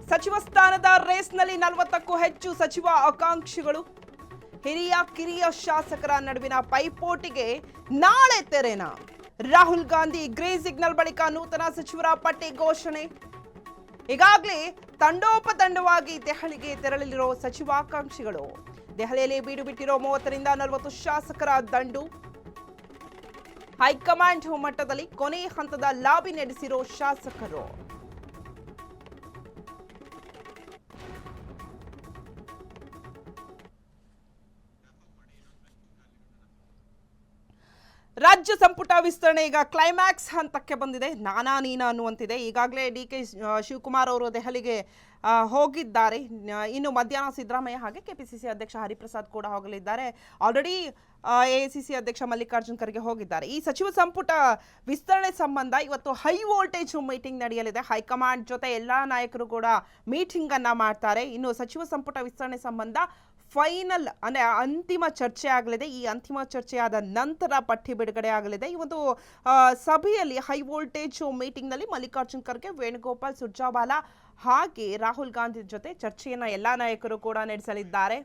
ಸಚಿವ ಸ್ಥಾನದ ರೇಸ್ನಲ್ಲಿ 40ಕ್ಕೂ ಹೆಚ್ಚು ಸಚಿವ ಆಕಾಂಕ್ಷಿಗಳು. ಹಿರಿಯ ಕಿರಿಯ ಶಾಸಕರ ನಡುವಿನ ಪೈಪೋಟಿಗೆ ನಾಳೆ ತೆರೆನ. ರಾಹುಲ್ ಗಾಂಧಿ ಗ್ರೀನ್ ಸಿಗ್ನಲ್ ಬಳಿಕ ನೂತನ ಸಚಿವರ ಪಟ್ಟಿ ಘೋಷಣೆ. ಈಗಾಗಲೇ ತಂಡೋಪತಂಡವಾಗಿ ದೆಹಲಿಗೆ ತೆರಳಲಿರೋ ಸಚಿವಾಕಾಂಕ್ಷಿಗಳು. ದೆಹಲಿಯಲ್ಲಿ ಬೀಡು ಬಿಟ್ಟಿರೋ 30ರಿಂದ 40 ಶಾಸಕರ ದಂಡು. ಹೈಕಮಾಂಡ್ ಮಟ್ಟದಲ್ಲಿ ಕೊನೆ ಹಂತದ ಲಾಬಿ ನಡೆಸಿರೋ ಶಾಸಕರು. ರಾಜ್ಯ ಸಂಪುಟ ವಿಸ್ತರಣೆ ಈಗ ಕ್ಲೈಮ್ಯಾಕ್ಸ್ ಹಂತಕ್ಕೆ ಬಂದಿದೆ. ನಾನಾ ನೀನಾ ಅನ್ನುವಂತಿದೆ. ಈಗಾಗಲೇ ಡಿ.ಕೆ. ಶಿವಕುಮಾರ್ ಅವರು ದೆಹಲಿಗೆ ಹೋಗಿದ್ದಾರೆ. ಇನ್ನು ಮಧ್ಯಾಹ್ನ ಸಿದ್ದರಾಮಯ್ಯ ಹಾಗೆ ಕೆಪಿಸಿಸಿ ಅಧ್ಯಕ್ಷ ಹರಿಪ್ರಸಾದ್ ಕೂಡ ಹೋಗಲಿದ್ದಾರೆ. ಆಲ್ರೆಡಿ ಎಐಸಿಸಿ ಅಧ್ಯಕ್ಷ ಮಲ್ಲಿಕಾರ್ಜುನ್ ಖರ್ಗೆ ಹೋಗಿದ್ದಾರೆ. ಈ ಸಚಿವ ಸಂಪುಟ ವಿಸ್ತರಣೆ ಸಂಬಂಧ ಇವತ್ತು ಹೈ ವೋಲ್ಟೇಜ್ ಮೀಟಿಂಗ್ ನಡೆಯಲಿದೆ. ಹೈಕಮಾಂಡ್ ಜೊತೆ ಎಲ್ಲಾ ನಾಯಕರು ಕೂಡ ಮೀಟಿಂಗ್ ಅನ್ನ ಮಾಡ್ತಾರೆ. ಇನ್ನು ಸಚಿವ ಸಂಪುಟ ವಿಸ್ತರಣೆ ಸಂಬಂಧ ಫೈನಲ್ ಅಂದರೆ ಅಂತಿಮ ಚರ್ಚೆ ಆಗಲಿದೆ. ಈ ಅಂತಿಮ ಚರ್ಚೆಯಾದ ನಂತರ ಪಟ್ಟಿ ಬಿಡುಗಡೆ ಆಗಲಿದೆ. ಈ ಒಂದು ಸಭೆಯಲ್ಲಿ ಹೈ ವೋಲ್ಟೇಜ್ ಮೀಟಿಂಗ್ನಲ್ಲಿ ಮಲ್ಲಿಕಾರ್ಜುನ್ ಖರ್ಗೆ, ವೇಣುಗೋಪಾಲ್, ಸುರ್ಜಾವಾಲಾ ಹಾಗೆ ರಾಹುಲ್ ಗಾಂಧಿ ಜೊತೆ ಚರ್ಚೆಯನ್ನು ಎಲ್ಲ ನಾಯಕರು ಕೂಡ ನಡೆಸಲಿದ್ದಾರೆ.